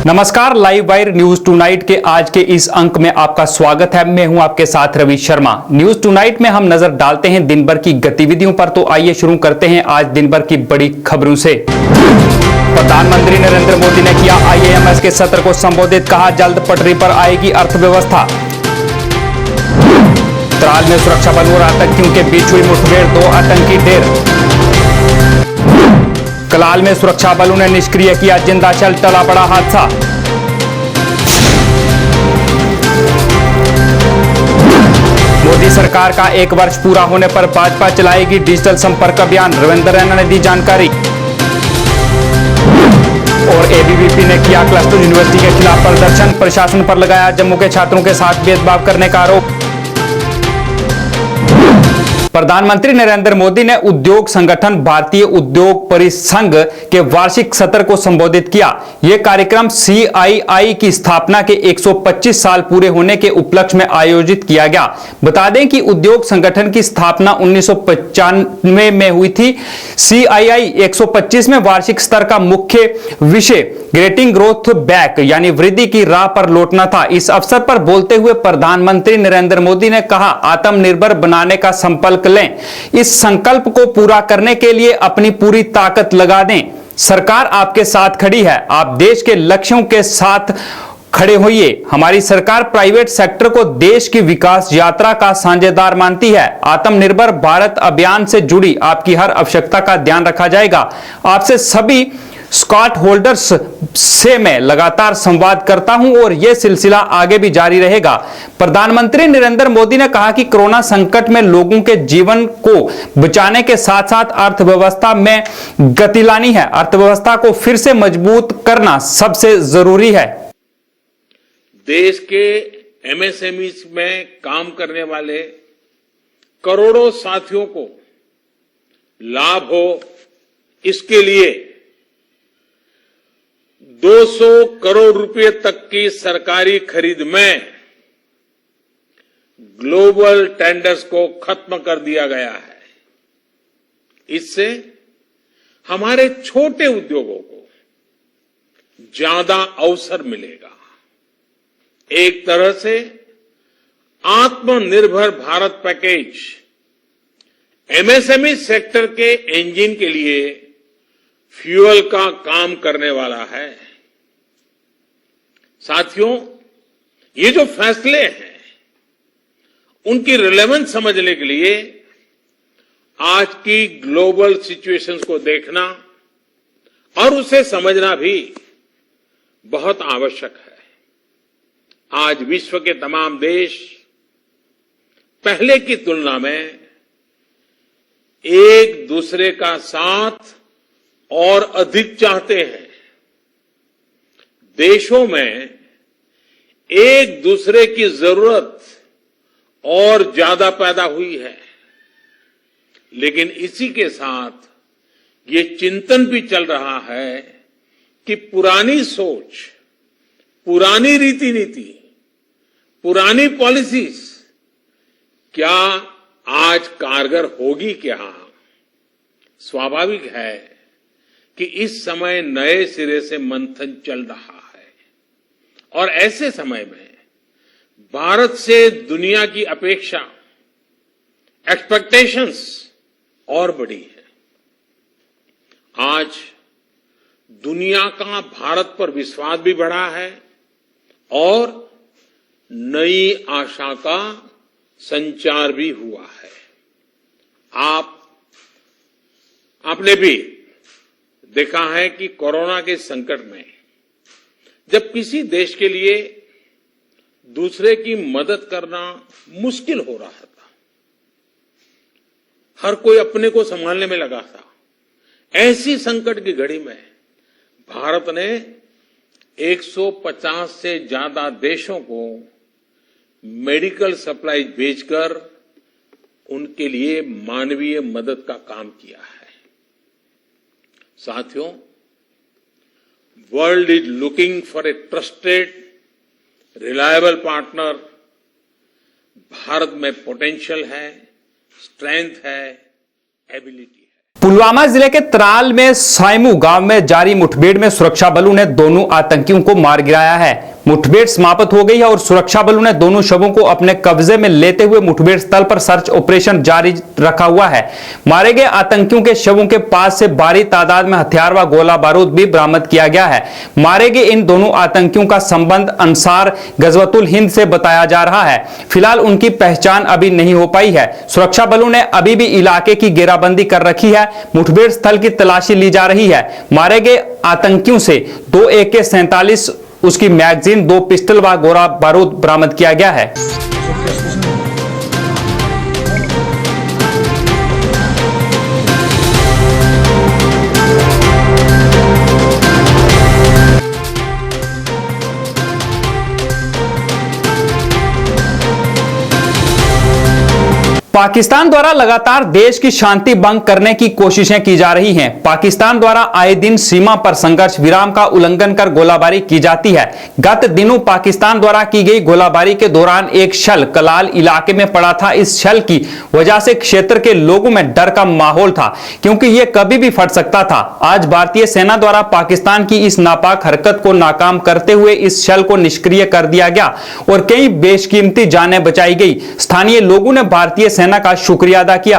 नमस्कार, live wire news tonight के आज के इस अंक में आपका स्वागत है। मैं हूं आपके साथ रवि शर्मा। न्यूज टुनाइट में हम नजर डालते हैं दिन भर की गतिविधियों पर। तो आइए शुरू करते हैं आज दिन भर की बड़ी खबरों से। प्रधानमंत्री नरेंद्र मोदी ने किया IAMS के सत्र को संबोधित, कहा जल्द पटरी पर आएगी अर्थव्यवस्था। त्राल में सुरक्षा बलों और आतंकियों के बीच हुई मुठभेड़, 2 आतंकी ढेर। कलाल में सुरक्षा बलों ने निष्क्रिय किया जिंदाशल, टला बड़ा हादसा। मोदी सरकार का 1 वर्ष पूरा होने पर भाजपा चलाएगी डिजिटल संपर्क अभियान, रविंद्र रैना ने दी जानकारी। और ABVP ने किया क्लस्टर यूनिवर्सिटी के खिलाफ प्रदर्शन, प्रशासन पर लगाया जम्मू के छात्रों के साथ भेदभाव करने का आरोप। प्रधानमंत्री नरेंद्र मोदी ने उद्योग संगठन भारतीय उद्योग परिसंघ के वार्षिक सत्र को संबोधित किया। यह कार्यक्रम CII की स्थापना के 125 साल पूरे होने के उपलक्ष्य में आयोजित किया गया। बता दें कि उद्योग संगठन की स्थापना 1995 में हुई थी। CII 125 में वार्षिक स्तर का मुख्य विषय ग्रेटिंग ग्रोथ बैक यानी वृद्धि की राह पर लौटना था। इस अवसर पर बोलते हुए प्रधानमंत्री नरेंद्र मोदी ने कहा, आत्मनिर्भर बनाने का संकल्प लें। इस संकल्प को पूरा करने के लिए अपनी पूरी ताकत लगा दें। सरकार आपके साथ खड़ी है। आप देश के लक्ष्यों के साथ खड़े होइए। हमारी सरकार प्राइवेट सेक्टर को देश की विकास यात्रा का साझेदार मानती है। आत्मनिर्भर भारत अभियान से जुड़ी आपकी हर आवश्यकता का ध्यान रखा जाएगा। आपसे सभी स्टॉक होल्डर्स से मैं लगातार संवाद करता हूं और यह सिलसिला आगे भी जारी रहेगा। प्रधानमंत्री नरेंद्र मोदी ने कहा कि कोरोना संकट में लोगों के जीवन को बचाने के साथ साथ अर्थव्यवस्था में गति लानी है। अर्थव्यवस्था को फिर से मजबूत करना सबसे जरूरी है। देश के MSMEs में काम करने वाले करोड़ों साथियों को लाभ हो, इसके लिए 200 करोड़ रुपए तक की सरकारी खरीद में ग्लोबल टेंडर्स को खत्म कर दिया गया है। इससे हमारे छोटे उद्योगों को ज्यादा अवसर मिलेगा। एक तरह से आत्मनिर्भर भारत पैकेज MSME सेक्टर के इंजन के लिए फ्यूल का काम करने वाला है। साथियों, ये जो फैसले हैं उनकी रिलेवेंस समझने के लिए आज की ग्लोबल सिचुएशंस को देखना और उसे समझना भी बहुत आवश्यक है। आज विश्व के तमाम देश पहले की तुलना में एक दूसरे का साथ और अधिक चाहते हैं। देशों में एक दूसरे की जरूरत और ज्यादा पैदा हुई है, लेकिन इसी के साथ ये चिंतन भी चल रहा है कि पुरानी सोच, पुरानी रीति नीति, पुरानी पॉलिसीज क्या आज कारगर होगी क्या? स्वाभाविक है कि इस समय नए सिरे से मंथन चल रहा है और ऐसे समय में भारत से दुनिया की अपेक्षा, एक्सपेक्टेशंस और बड़ी है। आज दुनिया का भारत पर विश्वास भी बढ़ा है और नई आशा का संचार भी हुआ है। आपने भी देखा है कि कोरोना के संकट में जब किसी देश के लिए दूसरे की मदद करना मुश्किल हो रहा था, हर कोई अपने को संभालने में लगा था। ऐसी संकट की घड़ी में भारत ने 150 से ज्यादा देशों को मेडिकल सप्लाई भेजकर उनके लिए मानवीय मदद का काम किया है। साथियों, world is looking for a trusted, reliable partner. Bharat में पोटेंशियल है, स्ट्रेंथ है, एबिलिटी है। पुलवामा जिले के त्राल में साइमू गांव में जारी मुठभेड़ में सुरक्षा बलों ने दोनों आतंकियों को मार गिराया है। मुठभेड़ समाप्त हो गई है और सुरक्षा बलों ने दोनों शवों को अपने कब्जे में लेते हुए मुठभेड़ स्थल पर सर्च ऑपरेशन जारी रखा हुआ है। मारे गए आतंकियों के शवों के पास से भारी तादाद में हथियार व गोला बारूद भी बरामद किया गया है। मारे गए इन दोनों आतंकियों का संबंध अंसार गजवतुल हिंद से बताया जा रहा है। फिलहाल उनकी पहचान अभी नहीं हो पाई है। सुरक्षा बलों ने अभी भी इलाके की घेराबंदी कर रखी है। मुठभेड़ स्थल की तलाशी ली जा रही है। मारे गए आतंकियों से 2 AK-47 उसकी मैगजीन, 2 पिस्टल व गोला बारूद बरामद किया गया है। पाकिस्तान द्वारा लगातार देश की शांति भंग करने की कोशिशें की जा रही हैं। पाकिस्तान द्वारा आए दिन सीमा पर संघर्ष विराम का उल्लंघन कर गोलाबारी की जाती है। गत दिनों पाकिस्तान द्वारा की गई गोलाबारी के दौरान एक शल कलाल इलाके में पड़ा था। इस शल की वजह से क्षेत्र के लोगों में डर का माहौल था, क्योंकि यह कभी भी फट सकता था। आज भारतीय सेना द्वारा पाकिस्तान की इस नापाक हरकत को नाकाम करते हुए इस शल को निष्क्रिय कर दिया गया और कई बेशकीमती जानें बचाई गई। स्थानीय लोगों ने भारतीय सेना का शुक्रिया अदा किया।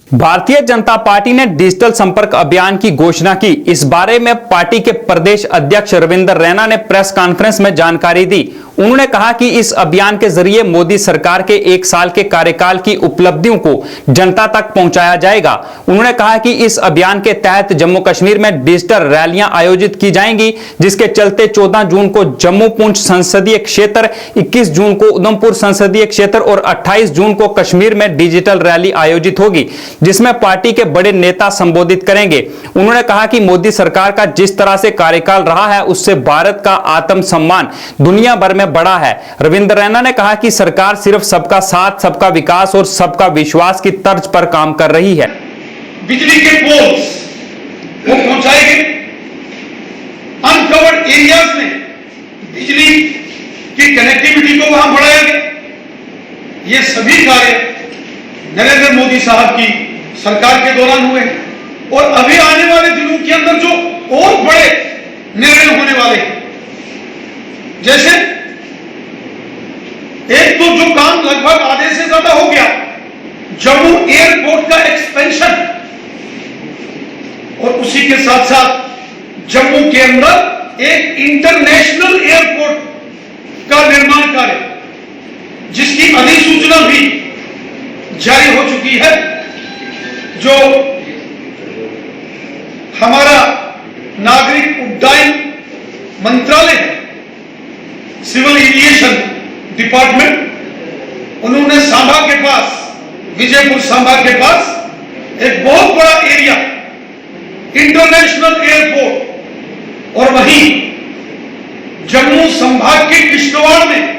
भारतीय जनता पार्टी ने डिजिटल संपर्क अभियान की घोषणा की। इस बारे में पार्टी के प्रदेश अध्यक्ष रविंद्र रैना ने प्रेस कॉन्फ्रेंस में जानकारी दी। उन्होंने कहा कि इस अभियान के जरिए मोदी सरकार के 1 साल के कार्यकाल की उपलब्धियों को जनता तक पहुंचाया जाएगा। उन्होंने कहा कि इस अभियान के तहत जम्मू कश्मीर में डिजिटल रैलियां आयोजित की जाएंगी, जिसके चलते 14 जून को जम्मू पुंछ संसदीय क्षेत्र, 21 जून को उधमपुर संसदीय क्षेत्र और 28 जून को कश्मीर में डिजिटल रैली आयोजित होगी, जिसमें पार्टी के बड़े नेता संबोधित करेंगे। उन्होंने कहा कि मोदी सरकार का जिस तरह से कार्यकाल रहा है, उससे भारत का आत्मसम्मान दुनिया भर में बड़ा है। रविंद्र रैना ने कहा कि सरकार सिर्फ सबका साथ, सबका विकास और सबका विश्वास की तर्ज पर काम कर रही है। बिजली के पोल्स वो पहुंचाएंगे, अनकवर्ड एरियाज में बिजली की कनेक्टिविटी को वहां बढ़ाएंगे। ये सभी कार्य नरेंद्र मोदी साहब की सरकार के दौरान हुए और अभी आने वाले दिनों के अंदर जो और बड़े निर्णय होने वाले हैं, जैसे एक तो जो काम लगभग आधे से ज्यादा हो गया, जम्मू एयरपोर्ट का एक्सपेंशन, और उसी के साथ साथ जम्मू के अंदर एक इंटरनेशनल एयरपोर्ट का निर्माण कार्य, जिसकी अधिसूचना भी जारी हो चुकी है। जो हमारा नागरिक उड्डयन मंत्रालय है, सिविल एविएशन डिपार्टमेंट, उन्होंने सांबा के पास, विजयपुर सांबा के पास एक बहुत बड़ा एरिया, इंटरनेशनल एयरपोर्ट, और वहीं जम्मू संभाग के किश्तवाड़ में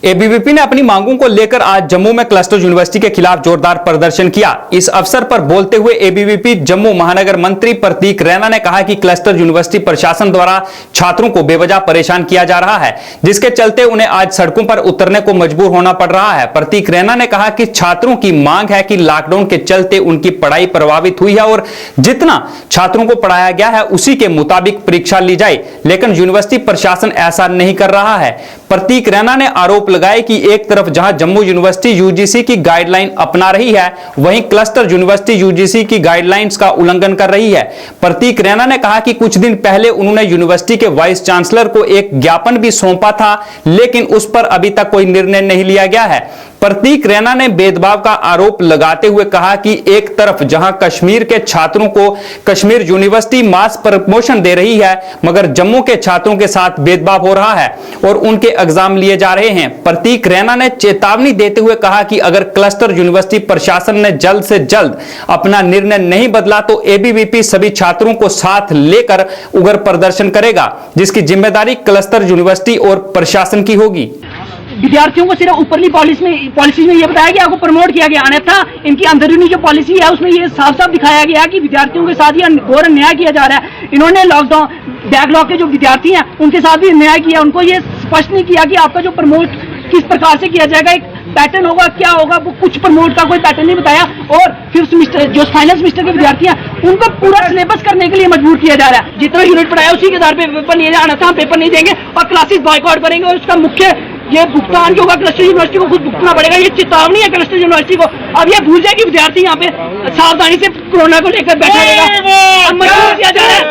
एबीवीपी ने अपनी मांगों को लेकर आज जम्मू में क्लस्टर यूनिवर्सिटी के खिलाफ जोरदार प्रदर्शन किया। इस अवसर पर बोलते हुए एबीवीपी जम्मू महानगर मंत्री प्रतीक रैना ने कहा कि क्लस्टर यूनिवर्सिटी प्रशासन द्वारा छात्रों को बेवजह परेशान किया जा रहा है, जिसके चलते उन्हें आज सड़कों पर उतरने को मजबूर होना पड़ रहा है। प्रतीक रैना ने कहा कि छात्रों की मांग है कि लॉकडाउन के चलते उनकी पढ़ाई प्रभावित हुई है और जितना छात्रों को पढ़ाया गया है उसी के मुताबिक परीक्षा ली जाए, लेकिन यूनिवर्सिटी प्रशासन ऐसा नहीं कर रहा है। प्रतीक रैना ने आरोप लगाए कि एक तरफ जहां जम्मू यूनिवर्सिटी यूजीसी की गाइडलाइन अपना रही है, वहीं क्लस्टर यूनिवर्सिटी यूजीसी की गाइडलाइंस का उल्लंघन कर रही है। प्रतीक रैना ने कहा कि कुछ दिन पहले उन्होंने यूनिवर्सिटी के वाइस चांसलर को एक ज्ञापन भी सौंपा था, लेकिन उस पर अभी तक कोई निर्णय नहीं लिया गया है। प्रतीक रैना ने भेदभाव का आरोप लगाते हुए कहा कि एक तरफ जहां कश्मीर के छात्रों को कश्मीर यूनिवर्सिटी मास प्रमोशन दे रही है, मगर जम्मू के छात्रों के साथ भेदभाव हो रहा है और उनके एग्जाम लिए जा रहे हैं। प्रतीक रैना ने चेतावनी देते हुए कहा कि अगर क्लस्टर यूनिवर्सिटी प्रशासन ने जल्द से जल्द अपना निर्णय नहीं बदला तो एबीवीपी सभी छात्रों को साथ लेकर उग्र प्रदर्शन करेगा, जिसकी जिम्मेदारी क्लस्टर यूनिवर्सिटी और प्रशासन की होगी। विद्यार्थियों को सिर्फ ऊपरली पॉलिसी में ये बताया गया, आपको प्रमोट किया गया, अन्यथा इनकी अंदरूनी जो पॉलिसी है उसमें ये साफ साफ दिखाया गया है कि विद्यार्थियों के साथ ये घोर अन्याय किया जा रहा है। इन्होंने लॉकडाउन बैकलॉग के जो विद्यार्थी हैं उनके साथ भी अन्याय किया, उनको ये स्पष्ट नहीं किया कि आपका जो प्रमोट किस प्रकार से किया जाएगा। एक पैटर्न होगा क्या होगा, वो कुछ प्रमोट का कोई पैटर्न नहीं बताया। और फिर सेमेस्टर जो फाइनल सेमेस्टर के विद्यार्थी हैं उनको पूरा सिलेबस करने के लिए मजबूर किया जा रहा है। जितना यूनिट पढ़ाया उसी के आधार पे पेपर नहीं जाना था, हम पेपर नहीं देंगे और क्लासेस बॉयकॉट करेंगे। और उसका मुख्य ये भुगतान जो होगा क्लस्टर यूनिवर्सिटी को खुद भुगतना पड़ेगा। ये चेतावनी है क्लस्टर यूनिवर्सिटी को। अब ये भूल जाए कि विद्यार्थी यहाँ पे सावधानी से कोरोना को लेकर बैठा रहेगा। अब मजबूर किया जा रहा है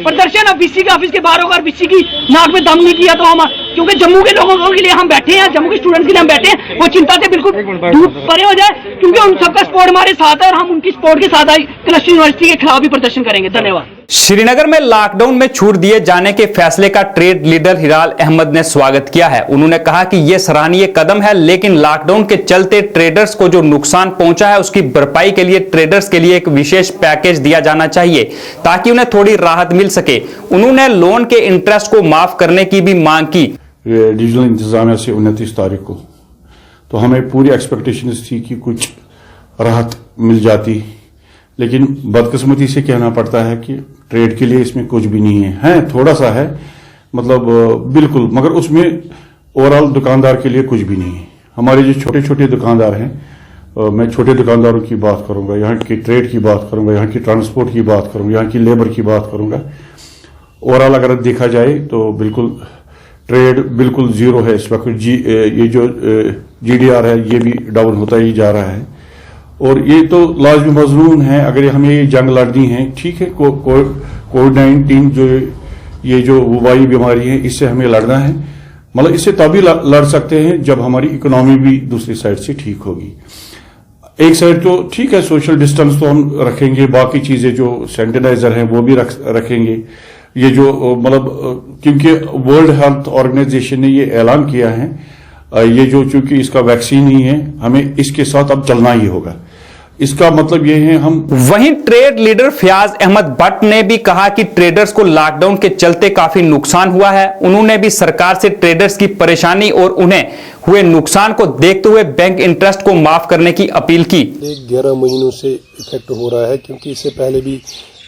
प्रदर्शन। अब बीसी के ऑफिस के बाहर होगा और बीसी की नाक में दम नहीं किया तो हम, क्योंकि जम्मू के लोगों के लिए हम बैठे हैं, जम्मू के स्टूडेंट्स के लिए हम बैठे हैं, वो चिंता से बिल्कुल दूर परे हो जाए, क्योंकि उन सबका सपोर्ट हमारे साथ है और हम उनकी सपोर्ट के साथ क्लस्टर यूनिवर्सिटी के खिलाफ भी प्रदर्शन करेंगे। धन्यवाद। श्रीनगर में लॉकडाउन में छूट दिए जाने के फैसले का ट्रेड लीडर हिलाल अहमद ने स्वागत किया है। उन्होंने कहा कि यह सराहनीय कदम है, लेकिन लॉकडाउन के चलते ट्रेडर्स को जो नुकसान पहुंचा है उसकी भरपाई के लिए ट्रेडर्स के लिए एक विशेष पैकेज दिया जाना चाहिए ताकि उन्हें थोड़ी राहत मिल सके। उन्होंने लोन के इंटरेस्ट को माफ करने की भी मांग की। डिविजनल इंतजामिया से 29 तारीख को तो हमें पूरी एक्सपेक्टेशन थी कि कुछ राहत मिल जाती, लेकिन बदकिस्मती से कहना पड़ता है कि ट्रेड के लिए इसमें कुछ भी नहीं है, थोड़ा सा है, मतलब बिल्कुल, मगर उसमें ओवरऑल दुकानदार के लिए कुछ भी नहीं है। हमारे जो छोटे छोटे दुकानदार हैं, मैं छोटे दुकानदारों की बात करूंगा, यहाँ की ट्रेड की बात करूंगा, यहाँ की ट्रांसपोर्ट की बात करूंगा, यहाँ की लेबर की बात करूंगा। ओवरऑल अगर देखा जाए तो बिल्कुल ट्रेड बिल्कुल जीरो है इस वक्त। ये जो GDR है ये भी डाउन होता ही जा रहा है और ये तो लाजमी मजलूम है। अगर हमें ये जंग लड़नी है, ठीक है, कोविड-19 जो ये जो वबाई बीमारी है इससे हमें लड़ना है, मतलब इससे तभी लड़ सकते हैं जब हमारी इकोनॉमी भी दूसरी साइड से ठीक होगी। एक साइड तो ठीक है, सोशल डिस्टेंस तो हम रखेंगे, बाकी चीजें जो सैनिटाइजर हैं वो भी रखेंगे। ये जो मतलब क्योंकि वर्ल्ड हेल्थ ऑर्गेनाइजेशन ने ये ऐलान किया है, ये जो चूंकि इसका वैक्सीन ही है, हमें इसके साथ अब चलना ही होगा। इसका मतलब ये है हम। वहीं ट्रेड लीडर फयाज अहमद भट्ट ने भी कहा कि ट्रेडर्स को लॉकडाउन के चलते काफी नुकसान हुआ है। उन्होंने भी सरकार से ट्रेडर्स की परेशानी और उन्हें हुए नुकसान को देखते हुए बैंक इंटरेस्ट को माफ करने की अपील की। 11 महीनों से इफेक्ट हो रहा है, क्योंकि इससे पहले भी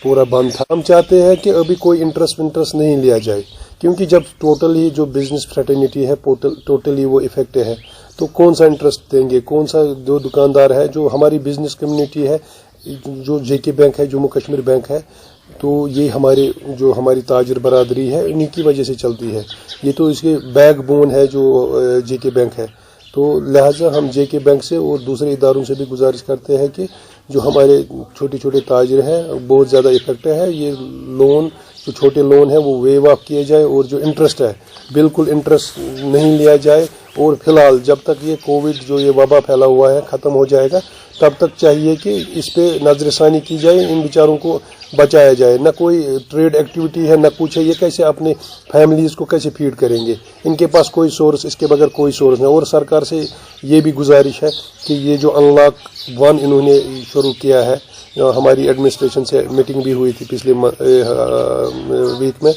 पूरा बंद था। हम चाहते हैं कि अभी कोई इंटरेस्ट नहीं लिया जाए, क्योंकि जब टोटली जो बिजनेस फ्रेटर्निटी है टोटली वो इफेक्ट है, तो कौन सा इंटरेस्ट देंगे, कौन सा जो दुकानदार है, जो हमारी बिजनेस कम्युनिटी है, जो JK बैंक है, जम्मू कश्मीर बैंक है, तो ये हमारी ताजिर बरादरी है, इन्हीं की वजह से चलती है। ये तो इसके बैकबोन है जो JK बैंक है। तो लिहाजा हम JK बैंक से और दूसरे इदारों से भी गुजारिश करते हैं कि जो हमारे छोटे छोटे ताजिर हैं बहुत ज़्यादा इफेक्ट है, ये लोन जो छोटे लोन है वो वेव ऑफ किए जाए और जो इंटरेस्ट है बिल्कुल इंटरेस्ट नहीं लिया जाए। और फिलहाल जब तक ये कोविड जो ये वबा फैला हुआ है ख़त्म हो जाएगा तब तक चाहिए कि इस पे नजरसानी की जाए, इन बेचारों को बचाया जाए। न कोई ट्रेड एक्टिविटी है न कुछ है, ये कैसे अपने फैमिलीज को कैसे फीड करेंगे, इनके पास कोई सोर्स, इसके बगैर कोई सोर्स नहीं। और सरकार से ये भी गुजारिश है कि ये जो अनलॉक 1 इन्होंने शुरू किया है, हमारी एडमिनिस्ट्रेशन से मीटिंग भी हुई थी पिछले वीक में,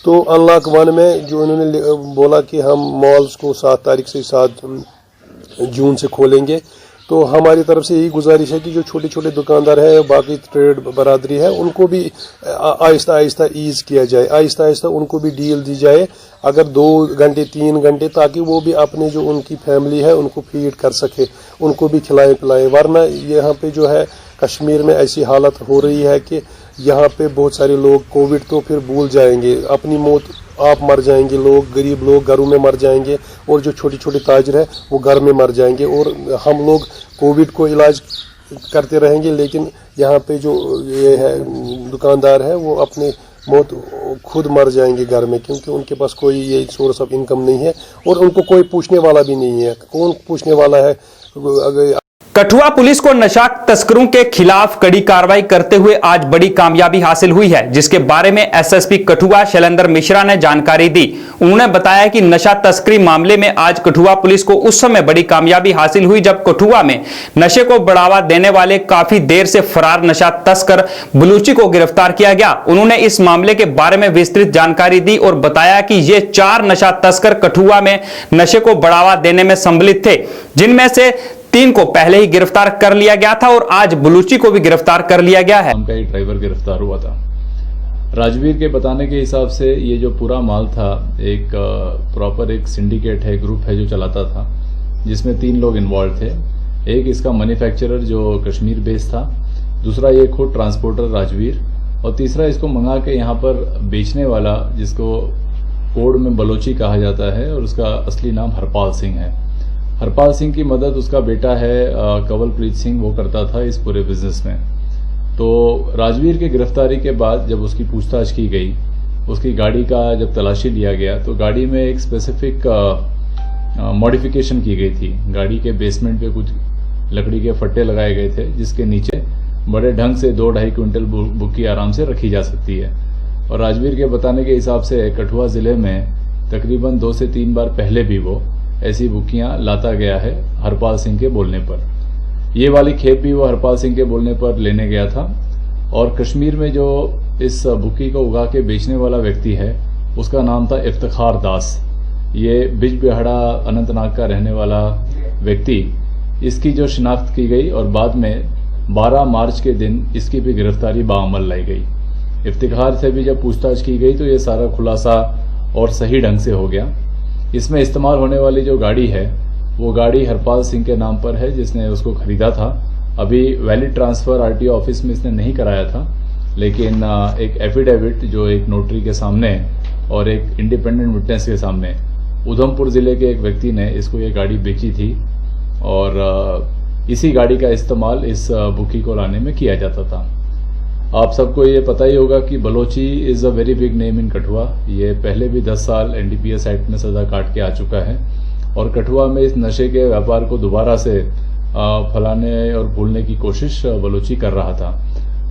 तो अनलॉक 1 में जो उन्होंने बोला कि हम मॉल्स को 7 तारीख से 7 जून से खोलेंगे, तो हमारी तरफ से यही गुजारिश है कि जो छोटे छोटे दुकानदार है, बाकी ट्रेड बरादरी है, उनको भी आहिस्ता आहिस्ता ईज किया जाए, आहिस्ता आहिस्ता उनको भी डील दी जाए, अगर 2 घंटे 3 घंटे, ताकि वो भी अपने जो उनकी फैमिली है उनको फीड कर सके, उनको भी खिलाएं पिलाएं। वरना यहाँ पे जो है कश्मीर में ऐसी हालत हो रही है कि यहाँ पे बहुत सारे लोग कोविड तो फिर भूल जाएंगे, अपनी मौत आप मर जाएंगे, लोग गरीब लोग घरों में मर जाएंगे और जो छोटे छोटे ताजिर है वो घर में मर जाएंगे, और हम लोग कोविड को इलाज करते रहेंगे, लेकिन यहाँ पे जो ये है दुकानदार है वो अपने मौत खुद मर जाएंगे घर में, क्योंकि उनके पास कोई ये सोर्स ऑफ इनकम नहीं है और उनको कोई पूछने वाला भी नहीं है। कौन पूछने वाला है? अगर कठुआ पुलिस को नशा तस्करों के खिलाफ कड़ी कार्रवाई करते हुए आज बड़ी कामयाबी हासिल हुई है, जिसके बारे में SSP कठुआ शैलेंद्र मिश्रा ने जानकारी दी। उन्होंने बताया कि नशा तस्करी मामले में आज कठुआ पुलिस को उस समय बड़ी कामयाबी हासिल हुई जब कठुआ में नशे को बढ़ावा देने वाले काफी देर से फरार नशा तस्कर बलूची को गिरफ्तार किया गया। उन्होंने इस मामले के बारे में विस्तृत जानकारी दी और बताया कि ये 4 नशा तस्कर कठुआ में नशे को बढ़ावा देने में सम्मिलित थे, जिनमें से 3 को पहले ही गिरफ्तार कर लिया गया था और आज बलूची को भी गिरफ्तार कर लिया गया है। उनका एक ड्राइवर गिरफ्तार हुआ था। राजवीर के बताने के हिसाब से ये जो पूरा माल था एक प्रॉपर एक सिंडिकेट है, ग्रुप है जो चलाता था। जिसमें 3 लोग इन्वॉल्व थे। एक इसका मैन्युफैक्चरर जो कश्मीर बेस्ड था, दूसरा ये खुद ट्रांसपोर्टर राजवीर, और तीसरा इसको मंगा के यहाँ पर बेचने वाला, जिसको कोड में बलोची कहा जाता है और उसका असली नाम हरपाल सिंह है। हरपाल सिंह की मदद उसका बेटा है कंवलप्रीत सिंह, वो करता था इस पूरे बिजनेस में। तो राजवीर की गिरफ्तारी के बाद जब उसकी पूछताछ की गई, उसकी गाड़ी का जब तलाशी लिया गया, तो गाड़ी में एक स्पेसिफिक मॉडिफिकेशन की गई थी। गाड़ी के बेसमेंट पे कुछ लकड़ी के फट्टे लगाए गए थे, जिसके नीचे बड़े ढंग से 2-2.5 क्विंटल बुक्की आराम से रखी जा सकती है। और राजवीर के बताने के हिसाब से कठुआ जिले में तकरीबन 2 से 3 बार पहले भी वो ऐसी बुक्कियां लाता गया है हरपाल सिंह के बोलने पर। ये वाली खेप भी वो हरपाल सिंह के बोलने पर लेने गया था। और कश्मीर में जो इस बुक्की को उगा के बेचने वाला व्यक्ति है, उसका नाम था इफ्तिखार दास। ये बिजबिहाड़ा अनंतनाग का रहने वाला व्यक्ति, इसकी जो शिनाख्त की गई और बाद में 12 मार्च के दिन इसकी भी गिरफ्तारी बाअमल लाई गई। इफ्तिखार से भी जब पूछताछ की गई तो ये सारा खुलासा और सही ढंग से हो गया। इसमें इस्तेमाल होने वाली जो गाड़ी है, वो गाड़ी हरपाल सिंह के नाम पर है, जिसने उसको खरीदा था। अभी वैलिड ट्रांसफर आरटीओ ऑफिस में इसने नहीं कराया था, लेकिन एक एफिडेविट जो एक नोटरी के सामने और एक इंडिपेंडेंट विटनेस के सामने उधमपुर जिले के एक व्यक्ति ने इसको ये गाड़ी बेची थी। और इसी गाड़ी का इस्तेमाल इस बुक्की को लाने में किया जाता था। आप सबको ये पता ही होगा कि Balochi is a very big name in Kathua. ये पहले भी 10 साल एनडीपीएस एक्ट में सजा काट के आ चुका है और कठुआ में इस नशे के व्यापार को दोबारा से फैलाने और भूलने की कोशिश बलोची कर रहा था।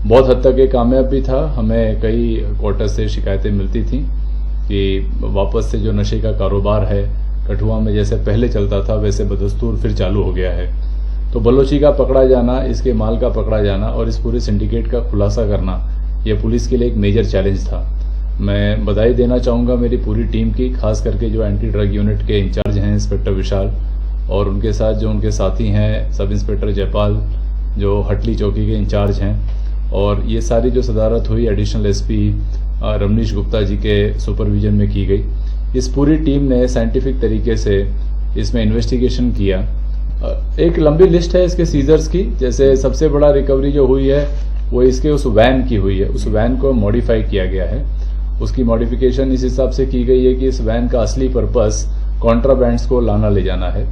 बहुत हद तक ये कामयाब भी था। हमें कई क्वार्टर से शिकायतें मिलती थी कि वापस से जो नशे का कारोबार है कठुआ में जैसे पहले चलता था वैसे बदस्तूर फिर चालू हो गया है। तो बलोची का पकड़ा जाना, इसके माल का पकड़ा जाना और इस पूरे सिंडिकेट का खुलासा करना, यह पुलिस के लिए एक मेजर चैलेंज था। मैं बधाई देना चाहूँगा मेरी पूरी टीम की, खास करके जो एंटी ड्रग यूनिट के इंचार्ज हैं इंस्पेक्टर विशाल, और उनके साथ जो उनके साथी हैं सब इंस्पेक्टर जयपाल जो हटली चौकी के इंचार्ज हैं, और ये सारी जो सदारत हुई एडिशनल एसपी रमनीश गुप्ता जी के सुपरविजन में की गई। इस पूरी टीम ने साइंटिफिक तरीके से इसमें इन्वेस्टिगेशन किया। एक लंबी लिस्ट है इसके सीजर्स की। जैसे सबसे बड़ा रिकवरी जो हुई है वो इसके उस वैन की हुई है। उस वैन को मॉडिफाई किया गया है। उसकी मॉडिफिकेशन इस हिसाब से की गई है कि इस वैन का असली पर्पस कॉन्ट्राबैंड्स को लाना ले जाना है।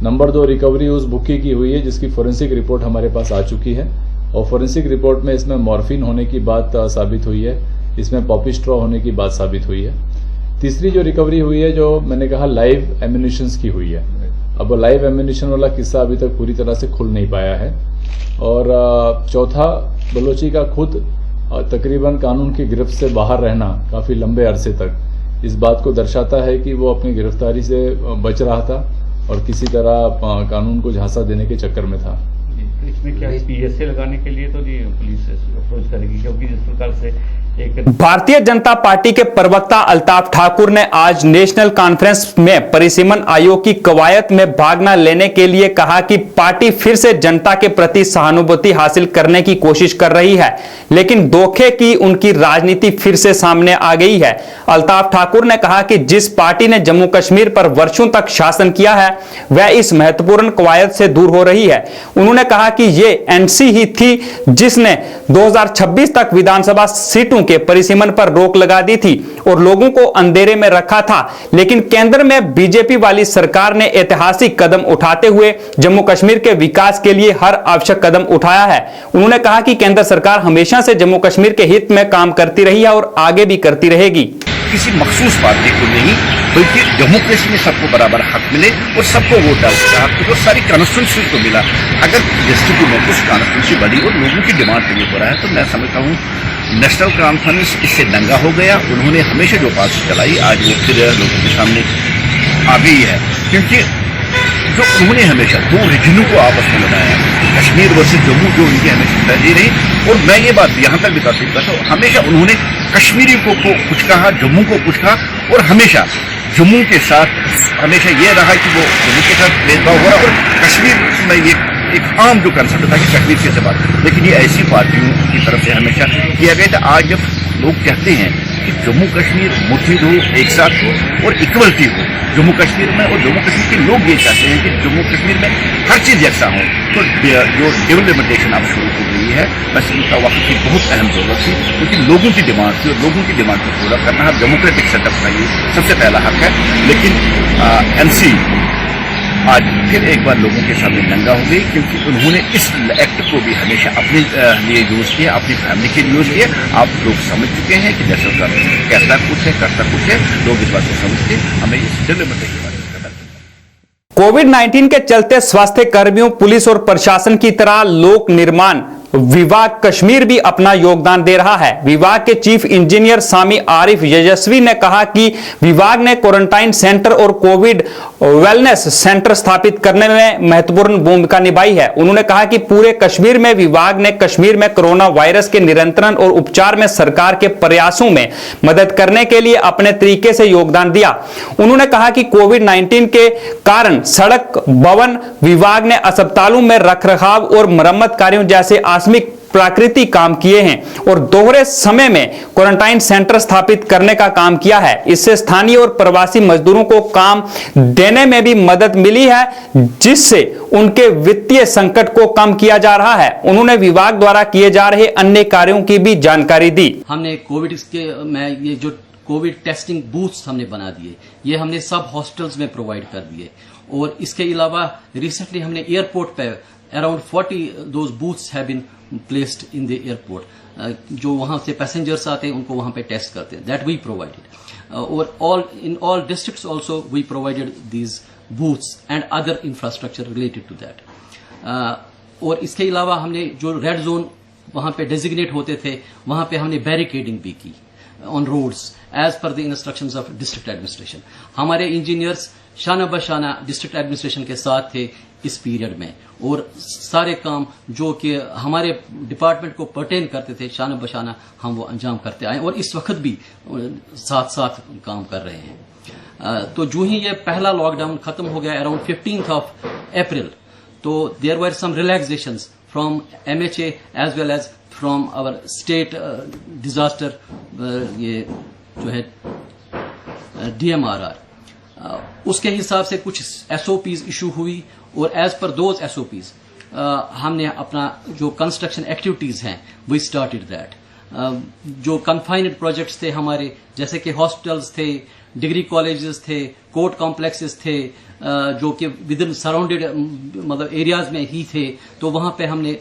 नंबर 2 रिकवरी उस बुक्की की हुई है जिसकी फोरेंसिक रिपोर्ट हमारे पास आ चुकी है और फोरेंसिक रिपोर्ट में इसमें मॉर्फिन होने की बात साबित हुई है, इसमें पॉपी स्ट्रॉ होने की बात साबित हुई है। तीसरी जो रिकवरी हुई है जो मैंने कहा लाइव एम्यूनिशंस की हुई है। अब लाइव एम्यूनिशन वाला किस्सा अभी तक पूरी तरह से खुल नहीं पाया है। और चौथा, बलोची का खुद तकरीबन कानून की गिरफ्त से बाहर रहना काफी लंबे अरसे तक इस बात को दर्शाता है कि वो अपनी गिरफ्तारी से बच रहा था और किसी तरह कानून को झांसा देने के चक्कर में था। इसमें क्या पीएसए लगाने के लिए तो जी पुलिस अप्रोच करेगी, क्योंकि जिस प्रकार से भारतीय जनता पार्टी के प्रवक्ता अल्ताफ ठाकुर ने आज नेशनल कॉन्फ्रेंस में परिसीमन आयोग की कवायद में भाग न लेने के लिए कहा कि पार्टी फिर से जनता के प्रति सहानुभूति हासिल करने की कोशिश कर रही है, लेकिन धोखे की उनकी राजनीति फिर से सामने आ गई है। अल्ताफ ठाकुर ने कहा कि जिस पार्टी ने जम्मू कश्मीर पर वर्षों तक शासन किया है वह इस महत्वपूर्ण कवायद से दूर हो रही है। उन्होंने कहा कि ये एनसी ही थी जिसने 2026 तक विधानसभा सीटों के परिसीमन पर रोक लगा दी थी और लोगों को अंधेरे में रखा था, लेकिन केंद्र में बीजेपी वाली सरकार ने ऐतिहासिक कदम उठाते हुए जम्मू कश्मीर के विकास के लिए हर आवश्यक कदम उठाया है। उन्होंने कहा कि केंद्र सरकार हमेशा से जम्मू कश्मीर के हित में काम करती रही है और आगे भी करती रहेगी। किसी मखसूस पार्टी को नहीं, बल्कि जम्मू कश्मीर में सबको बराबर हक मिले और सबको वोट डाल सका, तो सारी कॉन्स्टिट्यूंसी को मिला। अगर डिस्ट्रिक्ट में कुछ कॉन्स्टिट्यूंसी बढ़ी और लोगों की डिमांड पूरी हो रहा है, तो मैं समझता हूँ नेशनल कॉन्फ्रेंस इससे दंगा हो गया। उन्होंने हमेशा जो पॉलिसी चलाई आज वो फिर लोगों के सामने आ गई है, क्योंकि जो उन्होंने हमेशा 2 रीजनों को आपस में लगाया, कश्मीर वर्सेस जम्मू, जो उनकी हमेशा तरजीह रही। और मैं ये बात यहाँ तक भी तस्दीक करता हूँ, हमेशा उन्होंने कश्मीरी को कुछ कहा, जम्मू को कुछ कहा, और हमेशा जम्मू के साथ हमेशा ये रहा कि वो जम्मू के साथ भेदभाव हो रहा और कश्मीर में ये एक आम जो कंसेप्ट था कि कश्मीर कैसे बात, लेकिन ये ऐसी पार्टियों की तरफ से हमेशा किया गया था। आज जब लोग कहते हैं कि जम्मू कश्मीर मुठभेड़ हो, एक साथ हो और इक्वलिटी हो जम्मू कश्मीर में, और जम्मू कश्मीर के लोग ये चाहते हैं कि जम्मू कश्मीर में हर चीज जैसा हो। तो जो डेवलपमेंटेशन अब शुरू हो गई है, बस इनका वक्त की बहुत अहम जरूरत थी, क्योंकि लोगों की डिमांड थी और लोगों की डिमांड को पूरा करना है डेमोक्रेटिक सेटअप का ये सबसे पहला हक है। लेकिन एनसी आज फिर एक बार लोगों के सामने नंगा हो गई, क्योंकि उन्होंने इस एक्ट को भी हमेशा अपने लिए यूज किया, अपनी फैमिली के लिए यूज किया। आप लोग समझ चुके हैं कि नेशनल गवर्नमेंट कहता कुछ है, करता कुछ है, लोग इस बात को समझते हमें इस डेवलपमेंट के बारे में करना चाहिए। कोविड-19 के चलते स्वास्थ्य कर्मियों, पुलिस और प्रशासन की तरह लोक निर्माण विभाग कश्मीर भी अपना योगदान दे रहा है। विभाग के चीफ इंजीनियर सामी आरिफ यशस्वी ने कहा कि विभाग ने क्वारंटाइन सेंटर और कोविड वेलनेस सेंटर स्थापित करने में महत्वपूर्ण भूमिका निभाई है। उन्होंने कहा कि पूरे कश्मीर में विभाग ने कश्मीर में कोरोना वायरस के नियंत्रण और उपचार में सरकार के प्रयासों में मदद करने के लिए अपने तरीके से योगदान दिया। उन्होंने कहा कि कोविड-19 के कारण सड़क, भवन विभाग ने अस्पतालों में रखरखाव और मरम्मत कार्यों जैसे आकस्मिक प्राकृतिक काम किए हैं और दोहरे समय में क्वारंटाइन सेंटर स्थापित करने का काम किया है। इससे स्थानीय और प्रवासी मजदूरों को काम देने में भी मदद मिली है, जिससे उनके वित्तीय संकट को कम किया जा रहा है। उन्होंने विभाग द्वारा किए जा रहे अन्य कार्यों की भी जानकारी दी। हमने कोविड में ये जो कोविड टेस्टिंग बूथ्स हमने बना दिए, ये हमने सब हॉस्टल्स में प्रोवाइड कर दिए। और इसके अलावा रिसेंटली हमने एयरपोर्ट पे around 40 those booths have been placed in the airport, जो वहां से पैसेंजर्स आते हैं उनको वहां पे टेस्ट करते हैं, दैट वी प्रोवाइडेड। और in all districts also we provided these booths and other infrastructure related to that. और इसके अलावा हमने जो रेड जोन वहां पे डेजिग्नेट होते थे, वहां पे हमने बैरिकेडिंग भी की on roads as per the instructions of district administration. हमारे इंजीनियर्स शाना बशाना डिस्ट्रिक्ट एडमिनिस्ट्रेशन के साथ थे इस पीरियड में, और सारे काम जो कि हमारे डिपार्टमेंट को पर्टेन करते थे शाना बशाना हम वो अंजाम करते आए और इस वक्त भी साथ साथ काम कर रहे हैं। तो जो ही ये पहला लॉकडाउन खत्म हो गया अराउंड 15th of April, तो there were some relaxations from MHA as well as from our state disaster ये जो है DMRR, उसके हिसाब से कुछ SOPs इशू हुई और एज पर दोज SOPs हमने अपना जो कंस्ट्रक्शन एक्टिविटीज हैं वी स्टार्टेड दैट। जो कन्फाइंड प्रोजेक्ट्स थे हमारे, जैसे कि हॉस्पिटल्स थे, डिग्री कॉलेजेस थे, कोर्ट कॉम्प्लेक्सेस थे, जो कि विद इन सराउंडेड मतलब एरियाज में ही थे, तो वहां पे हमने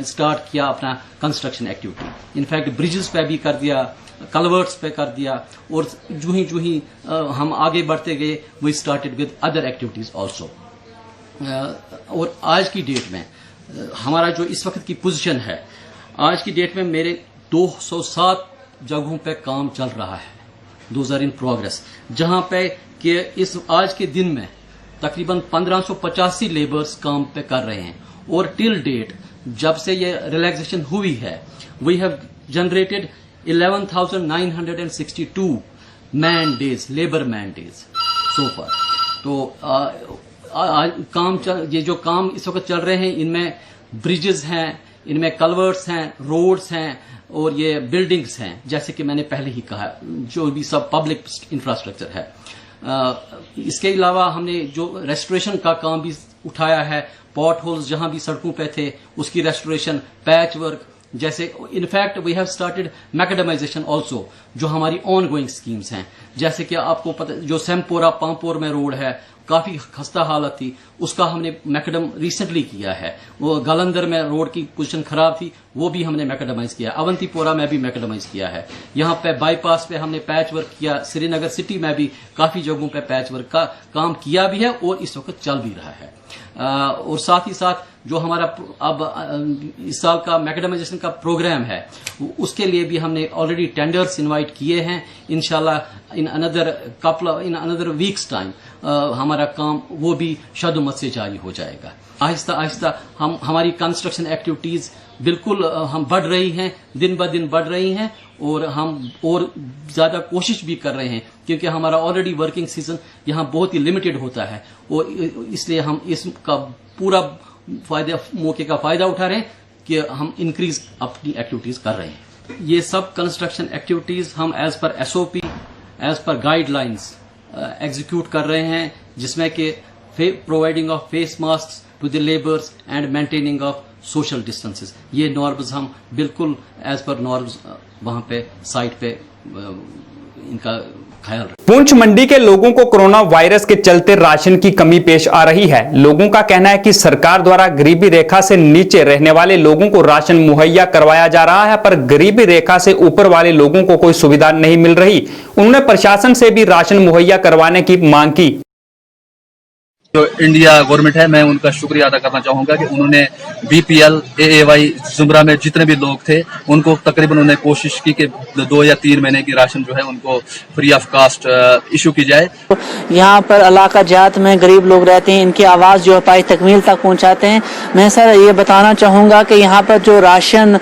स्टार्ट किया अपना कंस्ट्रक्शन एक्टिविटी। इनफैक्ट ब्रिजेस पे भी कर दिया, कलवर्ट्स पे कर दिया, और जो ही हम आगे बढ़ते गए we started with other activities also. और आज की डेट में हमारा जो इस वक्त की पोजीशन है, आज की डेट में मेरे 207 जगहों पे काम चल रहा है, दोज आर इन प्रोग्रेस, जहां पे कि इस आज के दिन में तकरीबन 1585 लेबर्स काम पे कर रहे हैं। और टिल डेट जब से ये रिलैक्सेशन हुई है we have generated 11,962 man days, labour man days so far. तो ये जो काम इस वक्त चल रहे हैं, इनमें ब्रिजेस हैं, इनमें कलवर्ट्स हैं, रोड्स हैं और ये बिल्डिंग्स हैं, जैसे कि मैंने पहले ही कहा, जो भी सब पब्लिक इंफ्रास्ट्रक्चर है। इसके अलावा हमने जो रेस्टोरेशन का काम भी उठाया है, पॉट होल्स जहां भी सड़कों पे थे उसकी रेस्टोरेशन, पैच वर्क, जैसे in fact we have started macadamisation also, जो हमारी ऑन गोइंग स्कीम्स हैं। जैसे कि आपको पता, जो सेमपोरा पामपोर में रोड है, काफी खस्ता हालत थी, उसका हमने मैकेडम रिसेंटली किया है। वो गलंदर में रोड की पोजीशन खराब थी, वो भी हमने मैकेडमाइज किया। अवंतीपोरा में भी मैकेडमाइज किया है। यहाँ पे बाईपास पे हमने पैच वर्क किया। श्रीनगर सिटी में भी काफी जगहों पे पैच वर्क का काम किया भी है और इस वक्त चल भी रहा है। और साथ ही साथ जो हमारा अब इस साल का मैकेडमाइजेशन का प्रोग्राम है, उसके लिए भी हमने ऑलरेडी टेंडर्स इनवाइट किए हैं। इंशाल्लाह इन अनदर वीक्स टाइम हमारा काम वो भी शदुमत से जारी हो जाएगा। आहिस्ता आहिस्ता हमारी कंस्ट्रक्शन एक्टिविटीज बिल्कुल हम बढ़ रही हैं, दिन ब दिन बढ़ रही हैं, और हम और ज्यादा कोशिश भी कर रहे हैं, क्योंकि हमारा ऑलरेडी वर्किंग सीजन यहाँ बहुत ही लिमिटेड होता है, और इसलिए हम इसका पूरा मौके का फायदा उठा रहे हैं कि हम इंक्रीज अपनी एक्टिविटीज कर रहे हैं। ये सब कंस्ट्रक्शन एक्टिविटीज हम as per SOP, as per guidelines execute कर रहे हैं, जिसमें कि providing of face mask to the labours and maintaining of social distances. ये नॉर्म्स हम बिल्कुल एज पर नॉर्म्स वहां पे साइट पे इनका ख्याल रखें। पुंछ मंडी के लोगों को कोरोना वायरस के चलते राशन की कमी पेश आ रही है। लोगों का कहना है कि सरकार द्वारा गरीबी रेखा से नीचे रहने वाले लोगों को राशन मुहैया करवाया जा रहा है, पर गरीबी रेखा से ऊपर वाले लोगों को कोई सुविधा नहीं मिल रही। उन्होंने प्रशासन से भी राशन मुहैया करवाने की मांग की। जो इंडिया गवर्नमेंट है, मैं उनका शुक्रिया अदा करना चाहूंगा कि उन्होंने BPL, AAY जुमरा में जितने भी लोग थे उनको तकरीबन उन्होंने कोशिश की कि 2 या 3 महीने की राशन जो है उनको फ्री ऑफ कास्ट इशू की जाए। यहाँ पर इलाका जात में गरीब लोग रहते हैं, इनकी आवाज़ जो है पाई तकमील तक पहुँचाते हैं। मैं सर ये बताना चाहूँगा कि यहाँ पर जो राशन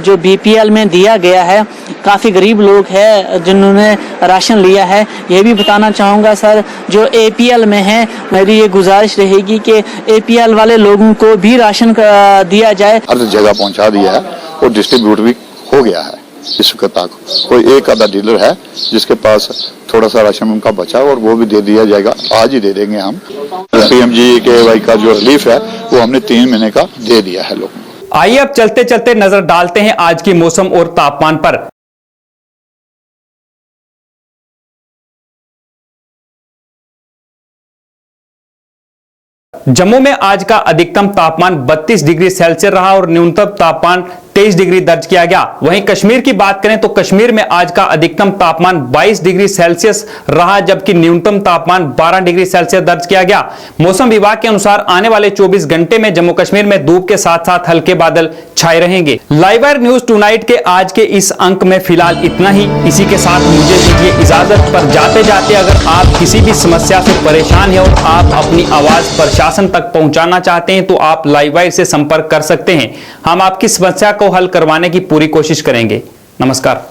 जो BPL में दिया गया है, काफ़ी गरीब लोग हैं जिन्होंने राशन लिया है। ये भी बताना चाहूँगा सर जो APL में है, मेरी गुजारिश रहेगी कि APL वाले लोगों को भी राशन दिया जाए। हर जगह पहुंचा दिया है और डिस्ट्रीब्यूट भी हो गया है। इस वक्त तक कोई एक आधा डीलर है जिसके पास थोड़ा सा राशन उनका बचा और वो भी दे दिया जाएगा, आज ही दे देंगे हम। PMGKY का जो रिलीफ है वो हमने 3 महीने का दे दिया है लोगों को। आइए अब चलते चलते नजर डालते हैं आज की मौसम और तापमान पर। जम्मू में आज का अधिकतम तापमान 32 डिग्री सेल्सियस रहा और न्यूनतम तापमान 23 डिग्री दर्ज किया गया। वहीं कश्मीर की बात करें तो कश्मीर में आज का अधिकतम तापमान 22 डिग्री सेल्सियस रहा, जबकि न्यूनतम तापमान 12 डिग्री सेल्सियस दर्ज किया गया। मौसम विभाग के अनुसार आने वाले 24 घंटे में जम्मू कश्मीर में धूप के साथ साथ हल्के बादल छाए रहेंगे। लाइव वायर न्यूज टुनाइट के आज के इस अंक में फिलहाल इतना ही। इसी के साथ मुझे दीजिए इजाजत। पर जाते जाते अगर आप किसी भी समस्या से परेशान हैं और आप अपनी आवाज प्रशासन तक पहुंचाना चाहते हैं तो आप लाइव वायर से संपर्क कर सकते हैं। हम आपकी समस्या को हल करवाने की पूरी कोशिश करेंगे। नमस्कार।